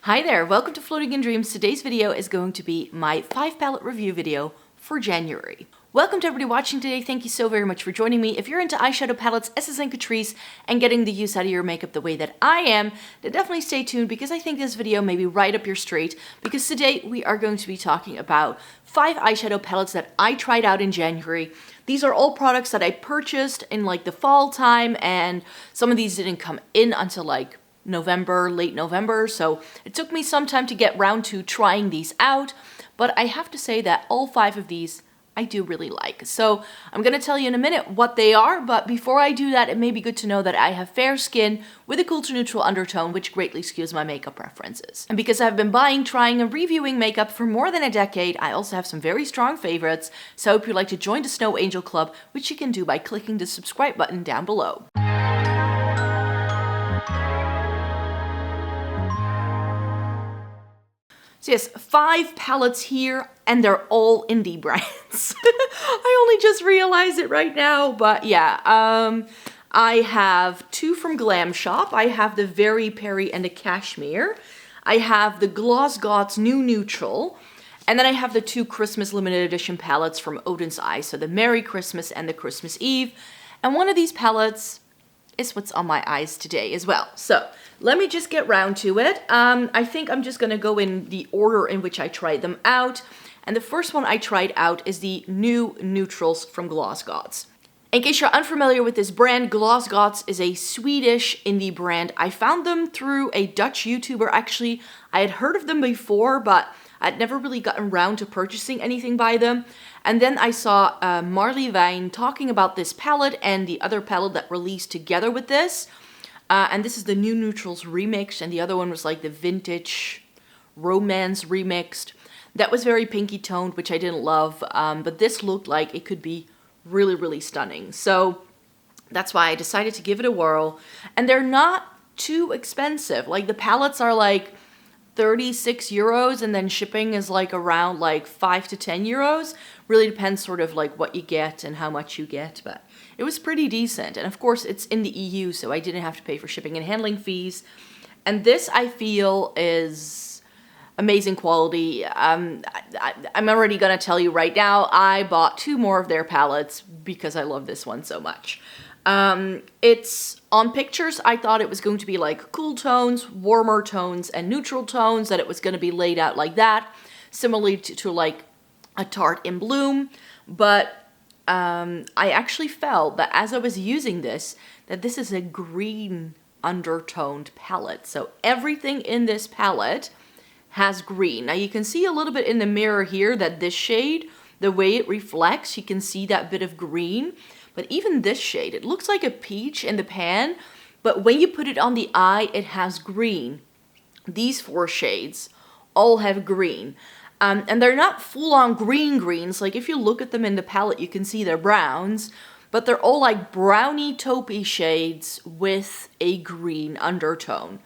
Hi there, welcome to Floating in Dreams. Today's video is going to be my 5 palette review video for January. Welcome to everybody watching today. Thank you so very much for joining me. If you're into eyeshadow palettes, Estee and Catrice, and getting the use out of your makeup the way that I am, then definitely stay tuned because I think this video may be right up your street, because today we are going to be talking about 5 eyeshadow palettes that I tried out in January. These are all products that I purchased in like the fall time, and some of these didn't come in until like November, late November, so it took me some time to get round to trying these out, but I have to say that all 5 of these I do really like. So I'm going to tell you in a minute what they are, but before I do that, it may be good to know that I have fair skin with a cool to neutral undertone, which greatly skews my makeup preferences. And because I've been buying, trying, and reviewing makeup for more than a decade, I also have some very strong favorites, so I hope you'd like to join the Snow Angel Club, which you can do by clicking the subscribe button down below. So yes, 5 palettes here, and they're all indie brands. I only just realized it right now, but yeah. I have 2 from Glamshop. I have the Veri, Peri, and the Kaszmir. I have the Gloss Gods New Neutral. And then I have the 2 Christmas limited edition palettes from Oden's Eyes, so the Merry Christmas and the Christmas Eve. And one of these palettes is what's on my eyes today as well. So let me just get round to it. I think I'm just gonna go in the order in which I tried them out. And the first one I tried out is the New Neutrals from Gloss Gods. In case you're unfamiliar with this brand, Gloss Gods is a Swedish indie brand. I found them through a Dutch YouTuber. Actually, I had heard of them before, but I'd never really gotten around to purchasing anything by them. And then I saw Marley Wijn talking about this palette and the other palette that released together with this. And this is the New Neutrals Remixed, and the other one was like the Vintage Romance Remixed. That was very pinky toned, which I didn't love, but this looked like it could be really, really stunning. So that's why I decided to give it a whirl. And they're not too expensive. Like the palettes are like 36 euros, and then shipping is like around like 5 to 10 euros. Really depends sort of like what you get and how much you get, but it was pretty decent. And of course it's in the EU, so I didn't have to pay for shipping and handling fees. And this I feel is amazing quality. I'm already gonna tell you right now, I bought 2 more of their palettes because I love this one so much. It's on pictures, I thought it was going to be like cool tones, warmer tones, and neutral tones, that it was going to be laid out like that, similarly to like a Tarte in Bloom. But I actually felt that as I was using this, that this is a green undertoned palette. So everything in this palette has green. Now you can see a little bit in the mirror here that this shade, the way it reflects, you can see that bit of green. But even this shade, it looks like a peach in the pan, but when you put it on the eye, it has green. These 4 shades all have green. And they're not full-on greens. Like if you look at them in the palette, you can see they're browns, but they're all like browny taupey shades with a green undertone.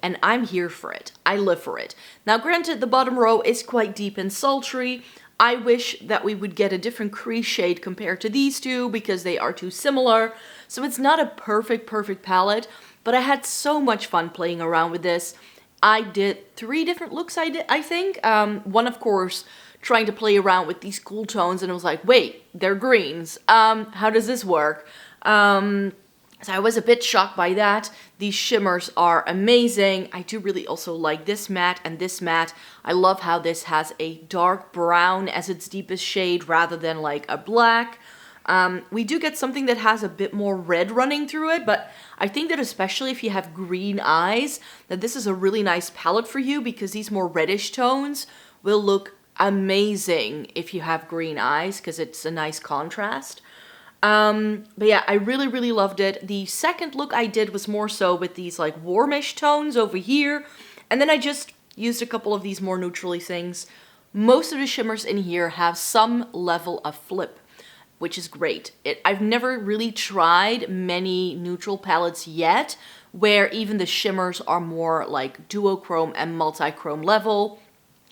And I'm here for it. I live for it. Now granted, the bottom row is quite deep and sultry. I wish that we would get a different crease shade compared to these 2 because they are too similar. So it's not a perfect palette, but I had so much fun playing around with this. I did 3 different looks, I think. One, of course, trying to play around with these cool tones, and I was like, wait, they're greens. How does this work? So I was a bit shocked by that. These shimmers are amazing. I do really also like this matte and this matte. I love how this has a dark brown as its deepest shade rather than like a black. We do get something that has a bit more red running through it, but I think that especially if you have green eyes, that this is a really nice palette for you, because these more reddish tones will look amazing if you have green eyes, because it's a nice contrast. But yeah, I really loved it. The second look I did was more so with these like warmish tones over here, and then I just used a couple of these more neutrally things. Most of the shimmers in here have some level of flip, which is great. I've never really tried many neutral palettes yet where even the shimmers are more like duochrome and multi-chrome level,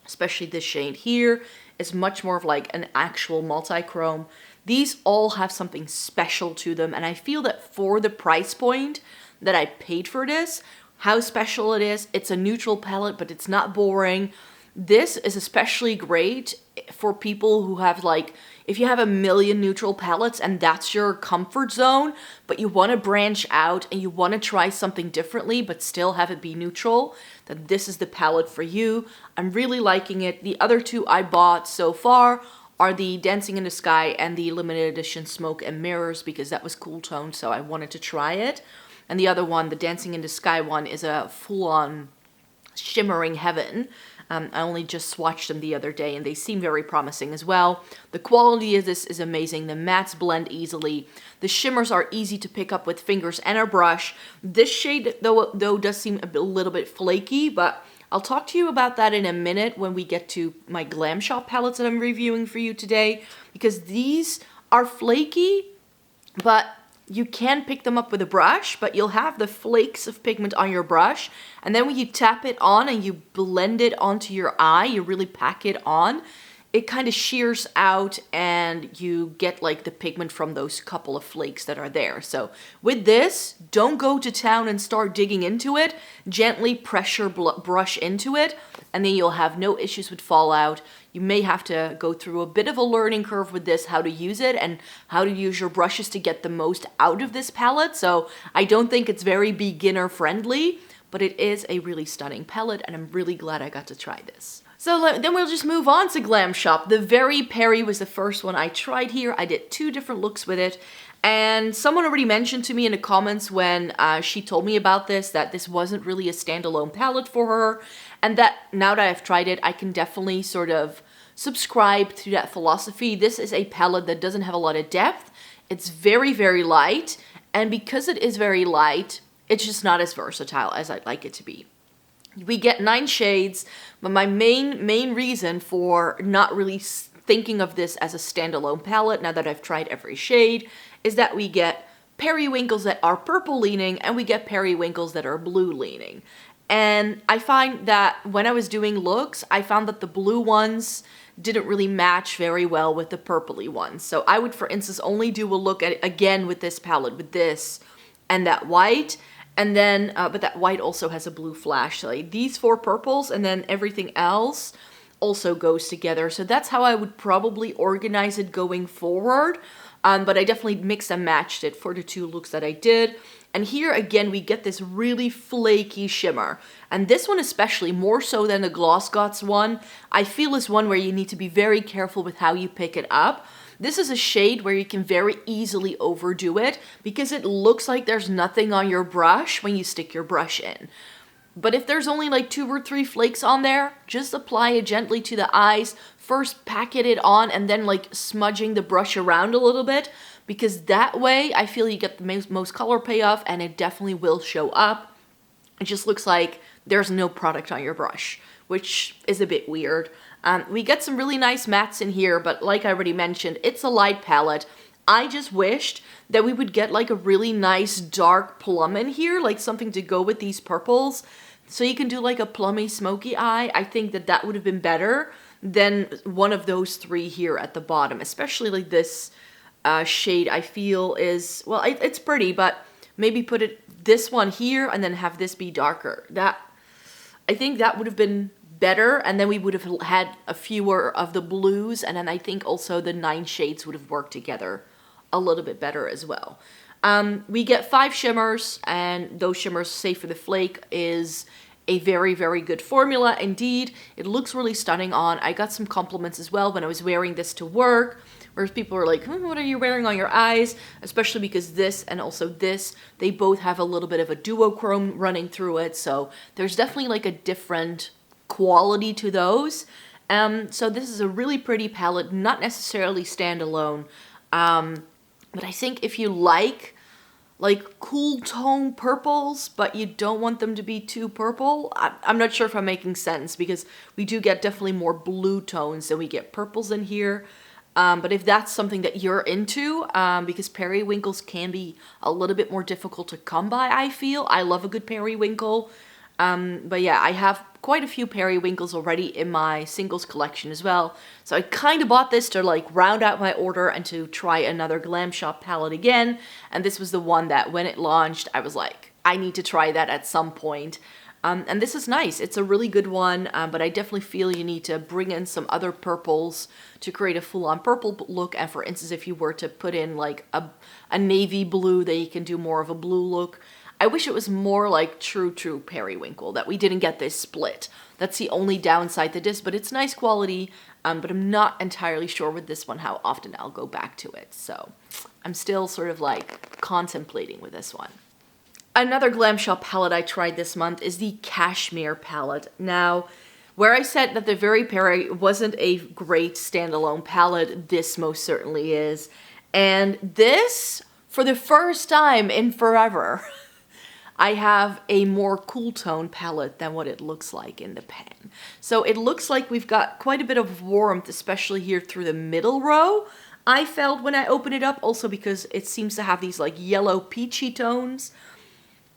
especially this shade here is much more of like an actual multi-chrome. These all have something special to them, and I feel that for the price point that I paid for this, how special it is. It's a neutral palette, but it's not boring. This is especially great for people who have like, if you have a million neutral palettes and that's your comfort zone, but you want to branch out and you want to try something differently but still have it be neutral, then this is the palette for you. I'm really liking it. The other two I bought so far are the Dancing in the Sky and the limited edition Smoke and Mirrors, because that was cool tone, so I wanted to try it. And the other one, the Dancing in the Sky one, is a full-on shimmering heaven. I only just swatched them the other day and they seem very promising as well. The quality of this is amazing. The mattes blend easily. The shimmers are easy to pick up with fingers and a brush. This shade though does seem a little bit flaky, but I'll talk to you about that in a minute when we get to my Glamshop palettes that I'm reviewing for you today, because these are flaky, but you can pick them up with a brush, but you'll have the flakes of pigment on your brush. And then when you tap it on and you blend it onto your eye, you really pack it on, it kind of shears out and you get like the pigment from those couple of flakes that are there. So with this, don't go to town and start digging into it. Gently pressure brush into it, and then you'll have no issues with fallout. You may have to go through a bit of a learning curve with this, how to use it and how to use your brushes to get the most out of this palette. So I don't think it's very beginner friendly, but it is a really stunning palette and I'm really glad I got to try this. So then we'll just move on to Glamshop. The Veri Peri was the first one I tried here. I did 2 different looks with it. And someone already mentioned to me in the comments when she told me about this, that this wasn't really a standalone palette for her. And that now that I've tried it, I can definitely sort of subscribe to that philosophy. This is a palette that doesn't have a lot of depth. It's very, very light. And because it is very light, it's just not as versatile as I'd like it to be. We get 9 shades, but my main reason for not really thinking of this as a standalone palette, now that I've tried every shade, is that we get periwinkles that are purple leaning and we get periwinkles that are blue leaning. And I find that when I was doing looks, I found that the blue ones didn't really match very well with the purpley ones. So I would, for instance, only do a look at again with this palette, with this and that white. And then, but that white also has a blue flash. So like these 4 purples and then everything else also goes together. So that's how I would probably organize it going forward. But I definitely mixed and matched it for the 2 looks that I did. And here again, we get this really flaky shimmer. And this one especially, more so than the Gloss Gods one, I feel is one where you need to be very careful with how you pick it up. This is a shade where you can very easily overdo it because it looks like there's nothing on your brush when you stick your brush in. But if there's only like 2 or 3 flakes on there, just apply it gently to the eyes, first packet it on and then like smudging the brush around a little bit, because that way I feel you get the most color payoff and it definitely will show up. It just looks like there's no product on your brush, which is a bit weird. We get some really nice mattes in here, but like I already mentioned, it's a light palette. I just wished that we would get like a really nice dark plum in here, like something to go with these purples. So you can do like a plummy smoky eye. I think that that would have been better than one of those 3 here at the bottom, especially like this shade I feel is, well, it's pretty, but maybe put this one here and then have this be darker. I think that would have been better, and then we would have had a fewer of the blues, and then I think also the 9 shades would have worked together a little bit better as well. We get 5 shimmers, and those shimmers, save for the flake, is a very, very good formula indeed. It looks really stunning on. I got some compliments as well when I was wearing this to work, where people were like, what are you wearing on your eyes? Especially because this and also this, they both have a little bit of a duochrome running through it, so there's definitely like a different quality to those. So this is a really pretty palette, not necessarily standalone, but I think if you like cool tone purples, but you don't want them to be too purple, I'm not sure if I'm making sense, because we do get definitely more blue tones than we get purples in here. But if that's something that you're into, because periwinkles can be a little bit more difficult to come by, I feel. I love a good periwinkle. But yeah, I have quite a few periwinkles already in my singles collection as well. So I kind of bought this to like round out my order and to try another Glamshop palette again. And this was the one that when it launched, I was like, I need to try that at some point. And this is nice. It's a really good one, but I definitely feel you need to bring in some other purples to create a full-on purple look. And for instance, if you were to put in like a navy blue, then you can do more of a blue look. I wish it was more like true periwinkle, that we didn't get this split. That's the only downside to this, but it's nice quality. But I'm not entirely sure with this one how often I'll go back to it. So I'm still sort of like contemplating with this one. Another Glamshop palette I tried this month is the Kaszmir palette. Now, where I said that the Veri Peri wasn't a great standalone palette, this most certainly is. And this, for the first time in forever, I have a more cool tone palette than what it looks like in the pan. So it looks like we've got quite a bit of warmth, especially here through the middle row. I felt when I opened it up, also because it seems to have these like yellow peachy tones.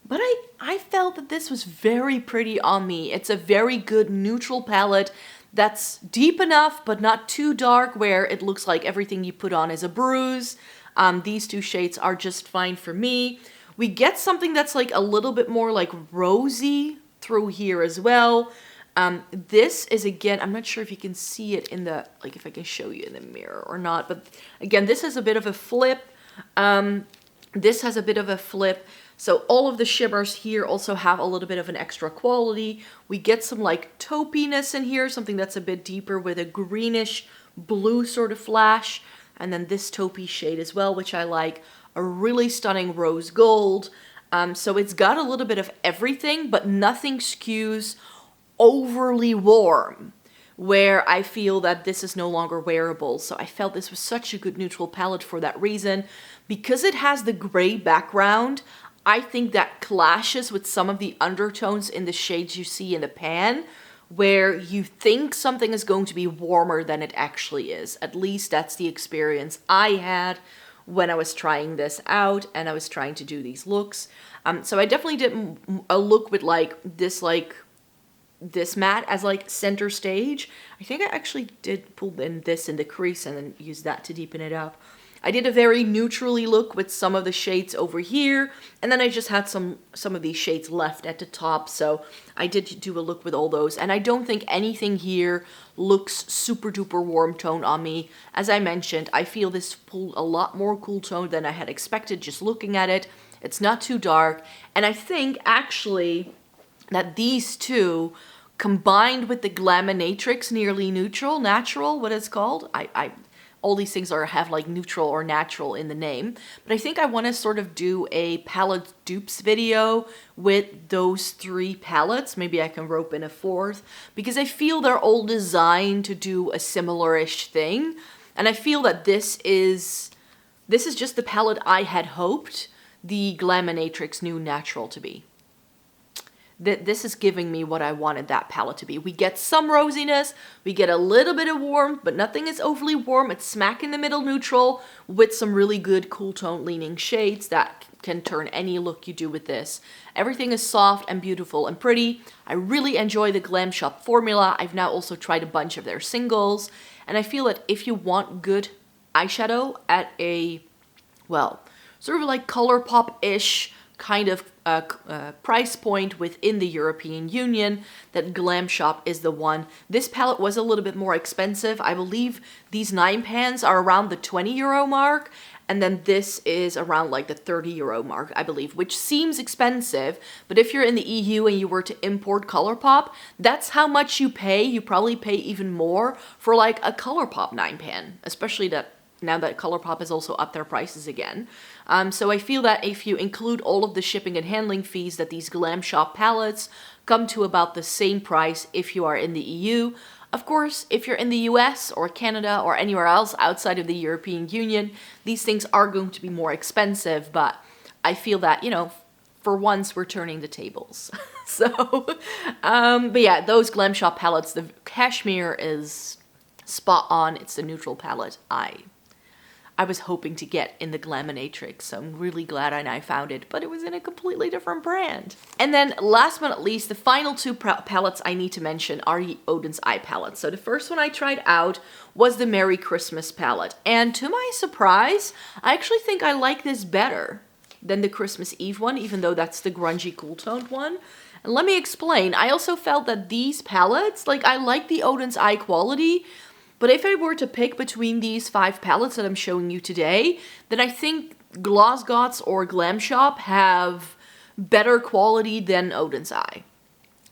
But I felt that this was very pretty on me. It's a very good neutral palette that's deep enough, but not too dark, where it looks like everything you put on is a bruise. These two shades are just fine for me. We get something that's like a little bit more like rosy through here as well. This is, again, I'm not sure if you can see it in the, like if I can show you in the mirror or not, but again, this has a bit of a flip. This has a bit of a flip. So all of the shimmers here also have a little bit of an extra quality. We get some like taupiness in here, something that's a bit deeper with a greenish blue sort of flash. And then this taupey shade as well, which I like, a really stunning rose gold. So it's got a little bit of everything, but nothing skews overly warm, where I feel that this is no longer wearable. So I felt this was such a good neutral palette for that reason. Because it has the gray background, I think that clashes with some of the undertones in the shades you see in the pan, where you think something is going to be warmer than it actually is. At least that's the experience I had when I was trying this out and I was trying to do these looks. So I definitely did a look with like this matte as like center stage. I think I actually did pull in this in the crease and then use that to deepen it up. I did a very neutrally look with some of the shades over here, and then I just had some of these shades left at the top, so I did do a look with all those, and I don't think anything here looks super duper warm tone on me. As I mentioned, I feel this pulled a lot more cool tone than I had expected just looking at it. It's not too dark, and I think actually that these two combined with the Glaminatrix Nearly Natural, what it's called, all these things have like neutral or natural in the name. But I think I want to sort of do a palette dupes video with those three palettes. Maybe I can rope in a fourth, because I feel they're all designed to do a similar-ish thing. And I feel that this is just the palette I had hoped the Glaminatrix New Natural to be. This is giving me what I wanted that palette to be. We get some rosiness, we get a little bit of warmth, but nothing is overly warm. It's smack in the middle neutral with some really good cool tone leaning shades that can turn any look you do with this. Everything is soft and beautiful and pretty. I really enjoy the Glamshop formula. I've now also tried a bunch of their singles, and I feel that if you want good eyeshadow at a, well, sort of like ColourPop-ish kind of price point within the European Union, that Glamshop is the one. This palette was a little bit more expensive. I believe these 9 pans are around the €20 mark, and then this is around like the €30 mark, I believe, which seems expensive, but if you're in the EU and you were to import ColourPop, that's how much you pay. You probably pay even more for like a ColourPop 9 pan, especially that now that ColourPop has also upped their prices again. So I feel that if you include all of the shipping and handling fees, that these Glamshop palettes come to about the same price if you are in the EU. Of course, if you're in the US or Canada or anywhere else outside of the European Union, these things are going to be more expensive, but I feel that, you know, for once we're turning the tables. So, but yeah, those Glamshop palettes, the Kaszmir is spot on. It's the neutral palette I was hoping to get in the Glaminatrix, so I'm really glad I found it, but it was in a completely different brand. And then last but not least, the final two palettes I need to mention are the Oden's eye palettes. So the first one I tried out was the Merry Christmas palette, and to my surprise, I actually think I like this better. than the Christmas Eve one, even though that's the grungy cool toned one. And let me explain. I also felt that these palettes, like I like the Oden's eye quality, but if I were to pick between these 5 palettes that I'm showing you today, then I think Glossgots or Glamshop have better quality than Oden's eye.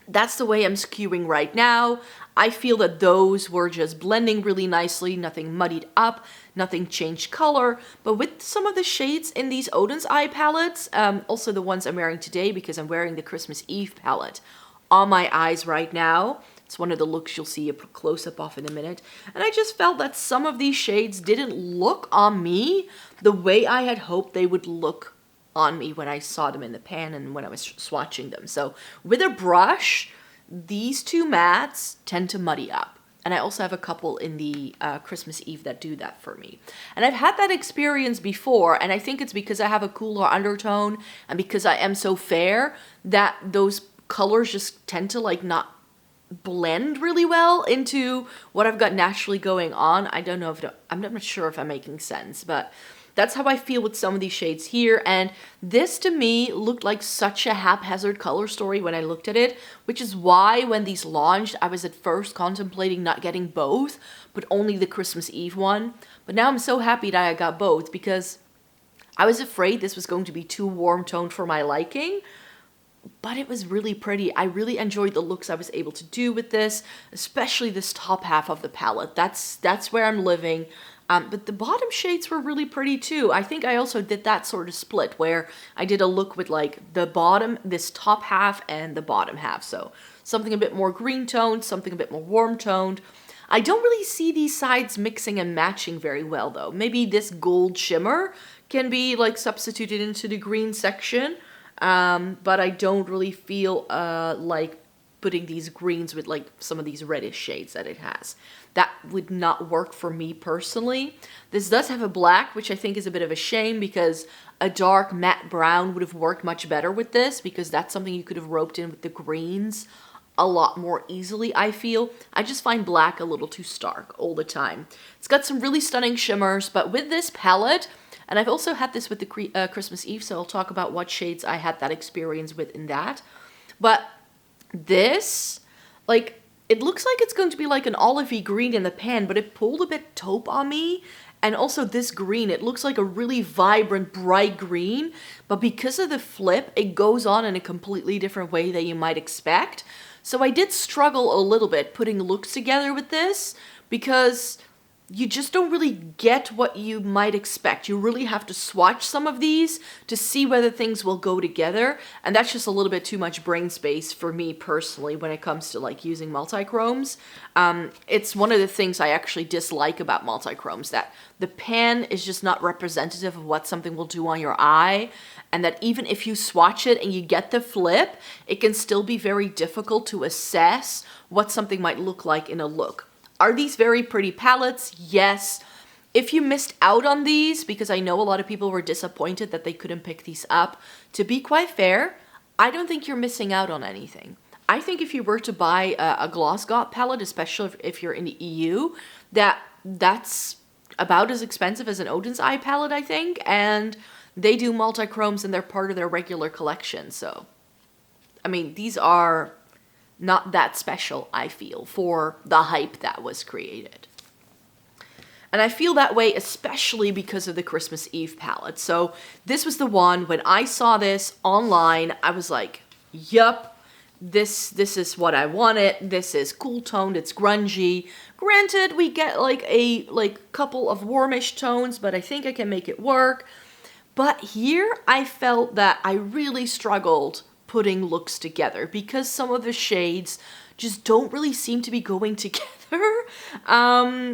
That's the way I'm skewing right now. I feel that those were just blending really nicely, nothing muddied up, nothing changed color. But with some of the shades in these Oden's eye palettes, also the ones I'm wearing today because I'm wearing the Christmas Eve palette on my eyes right now. It's one of the looks you'll see a close-up of in a minute. And I just felt that some of these shades didn't look on me the way I had hoped they would look on me when I saw them in the pan and when I was swatching them. So with a brush, these 2 mattes tend to muddy up. And I also have a couple in the Christmas Eve that do that for me. And I've had that experience before, and I think it's because I have a cooler undertone and because I am so fair that those colors just tend to like not blend really well into what I've got naturally going on. I don't know if I'm not sure if I'm making sense, but that's how I feel with some of these shades here. And this to me looked like such a haphazard color story when I looked at it, which is why when these launched, I was at first contemplating not getting both, but only the Christmas Eve one. But now I'm so happy that I got both because I was afraid this was going to be too warm toned for my liking. But it was really pretty. I really enjoyed the looks I was able to do with this, especially this top half of the palette. That's where I'm living. But the bottom shades were really pretty too. I think I also did that sort of split where I did a look with like the bottom, this top half and the bottom half. So something a bit more green toned, something a bit more warm toned. I don't really see these sides mixing and matching very well though. Maybe this gold shimmer can be like substituted into the green section. But I don't really feel like putting these greens with like some of these reddish shades that it has. That would not work for me personally. This does have a black, which I think is a bit of a shame because a dark matte brown would have worked much better with this because that's something you could have roped in with the greens a lot more easily, I feel. I just find black a little too stark all the time. It's got some really stunning shimmers, but with this palette, and I've also had this with the Christmas Eve, so I'll talk about what shades I had that experience with in that. But this, like, it looks like it's going to be like an olivey green in the pan, but it pulled a bit taupe on me. And also this green, it looks like a really vibrant, bright green. But because of the flip, it goes on in a completely different way than you might expect. So I did struggle a little bit putting looks together with this because you just don't really get what you might expect. You really have to swatch some of these to see whether things will go together. And that's just a little bit too much brain space for me personally when it comes to like using multichromes. It's one of the things I actually dislike about multichromes, that the pan is just not representative of what something will do on your eye. And that even if you swatch it and you get the flip, it can still be very difficult to assess what something might look like in a look. Are these very pretty palettes? Yes. If you missed out on these, because I know a lot of people were disappointed that they couldn't pick these up, to be quite fair, I don't think you're missing out on anything. I think if you were to buy a Glossgot palette, especially if you're in the EU, that's about as expensive as an Oden's eye palette, I think, and they do multichromes and they're part of their regular collection, so, I mean, these are not that special, I feel, for the hype that was created. And I feel that way especially because of the Christmas Eve palette. So this was the one, when I saw this online, I was like, yup, this is what I wanted. This is cool toned, it's grungy. Granted, we get like a couple of warmish tones, but I think I can make it work. But here I felt that I really struggled putting looks together because some of the shades just don't really seem to be going together.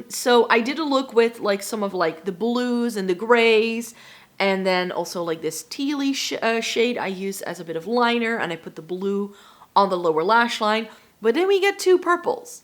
So I did a look with like some of like the blues and the grays, and then also like this tealy shade I used as a bit of liner, and I put the blue on the lower lash line. But then we get 2 purples.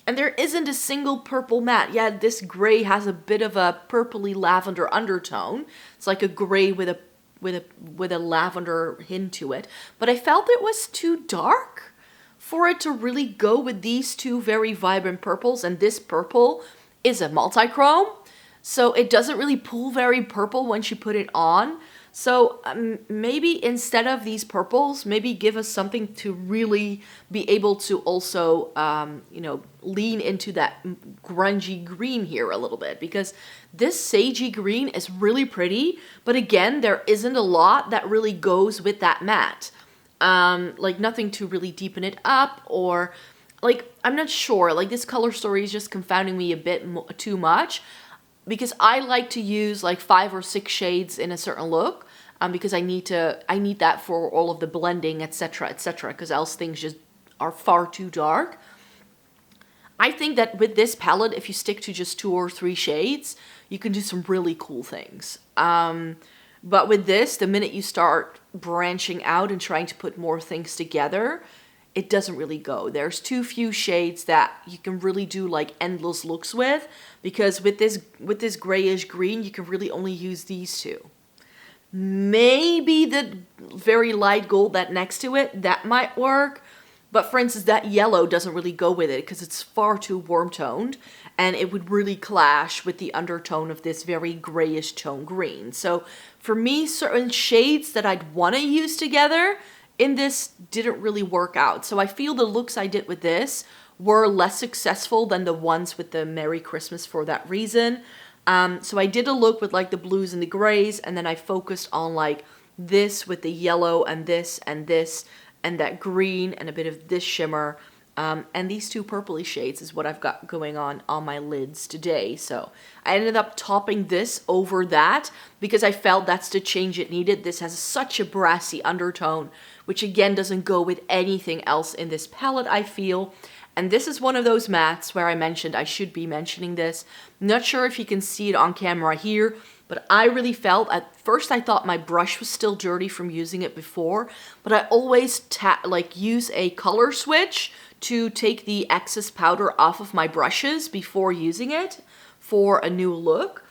And there isn't a single purple matte. Yeah, this gray has a bit of a purpley lavender undertone. It's like a gray with a lavender hint to it. But I felt it was too dark for it to really go with these 2 very vibrant purples. And this purple is a multichrome, so it doesn't really pull very purple once you put it on. So maybe instead of these purples, maybe give us something to really be able to also, you know, lean into that grungy green here a little bit, because this sagey green is really pretty, but again, there isn't a lot that really goes with that matte. Like nothing to really deepen it up, or like, I'm not sure, like this color story is just confounding me a bit too much, because I like to use like 5 or 6 shades in a certain look, because I need that for all of the blending, etc., etc., because else things just are far too dark. I think that with this palette, if you stick to just 2 or 3 shades, you can do some really cool things. But with this, the minute you start branching out and trying to put more things together, it doesn't really go. There's too few shades that you can really do like endless looks with, because with this grayish green, you can really only use these 2. Maybe the very light gold that next to it, that might work. But for instance, that yellow doesn't really go with it because it's far too warm toned, and it would really clash with the undertone of this very grayish tone green. So for me, certain shades that I'd want to use together in this didn't really work out. So I feel the looks I did with this were less successful than the ones with the Merry Christmas for that reason. So I did a look with like the blues and the grays, and then I focused on like this with the yellow and this and this, and that green and a bit of this shimmer. And these 2 purpley shades is what I've got going on my lids today. So I ended up topping this over that because I felt that's the change it needed. This has such a brassy undertone, which again doesn't go with anything else in this palette, I feel. And this is one of those mattes where I mentioned I should be mentioning this. Not sure if you can see it on camera here, but I really felt, at first I thought my brush was still dirty from using it before, but I always use a color switch to take the excess powder off of my brushes before using it for a new look.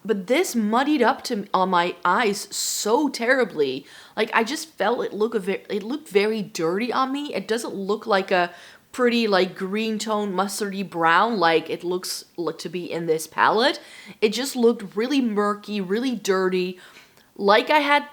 But this muddied up on my eyes so terribly. Like, I just felt it looked very dirty on me. It doesn't look like a pretty like green tone mustardy brown like it looks to be in this palette. It just looked really murky, really dirty, like I had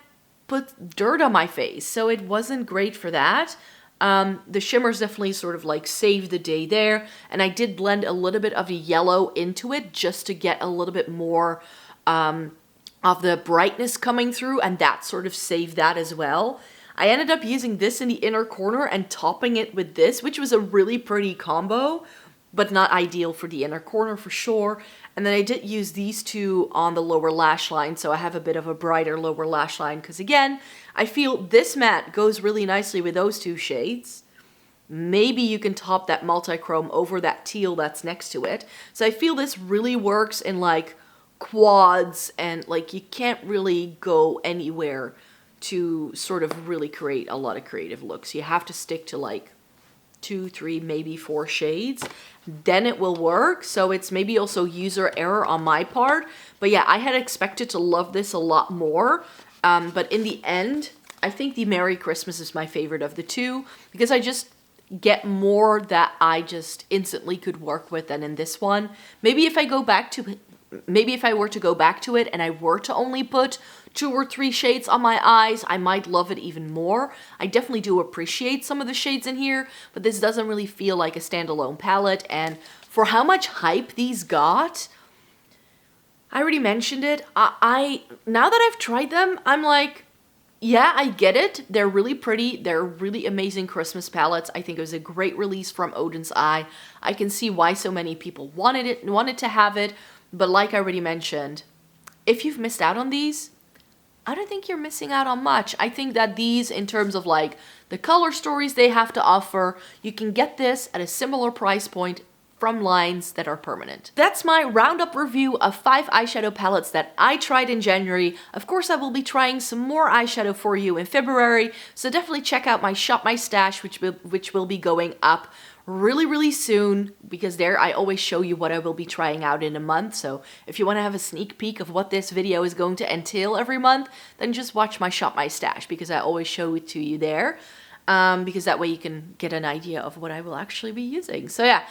put dirt on my face. So it wasn't great for that. The shimmers definitely sort of like saved the day there, and I did blend a little bit of the yellow into it just to get a little bit more of the brightness coming through, and that sort of saved that as well. I ended up using this in the inner corner and topping it with this, which was a really pretty combo, but not ideal for the inner corner for sure. And then I did use these 2 on the lower lash line, so I have a bit of a brighter lower lash line, because again, I feel this matte goes really nicely with those 2 shades. Maybe you can top that multi-chrome over that teal that's next to it. So I feel this really works in like quads, and like you can't really go anywhere to sort of really create a lot of creative looks. You have to stick to like 2, 3, maybe 4 shades, then it will work. So it's maybe also user error on my part. But yeah, I had expected to love this a lot more. But in the end, I think the Merry Christmas is my favorite of the 2, because I just get more that I just instantly could work with than in this one. Maybe if I were to go back to it and I were to only put 2 or 3 shades on my eyes, I might love it even more. I definitely do appreciate some of the shades in here, but this doesn't really feel like a standalone palette. And for how much hype these got, I already mentioned it. Now that I've tried them, I'm like, yeah, I get it. They're really pretty. They're really amazing Christmas palettes. I think it was a great release from Oden's Eye. I can see why so many people wanted to have it. But like I already mentioned, if you've missed out on these, I don't think you're missing out on much. I think that these, in terms of like the color stories they have to offer, you can get this at a similar price point from lines that are permanent. That's my roundup review of 5 eyeshadow palettes that I tried in January. Of course, I will be trying some more eyeshadow for you in February, so definitely check out my Shop My Stash, which will be going up really soon, because there I always show you what I will be trying out in a month. So if you want to have a sneak peek of what this video is going to entail every month, then just watch my Shop My Stash, because I always show it to you there. because that way you can get an idea of what I will actually be using. So yeah,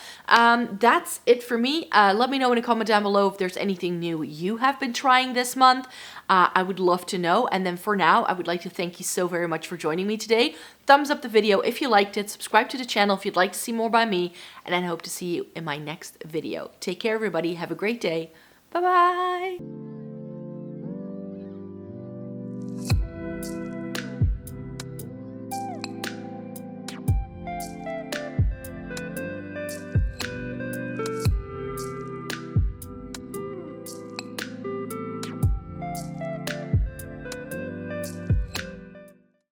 that's it for me. Let me know in a comment down below if there's anything new you have been trying this month. I would love to know. And then for now, I would like to thank you so very much for joining me today. Thumbs up the video if you liked it. Subscribe to the channel if you'd like to see more by me. And I hope to see you in my next video. Take care, everybody. Have a great day. Bye-bye.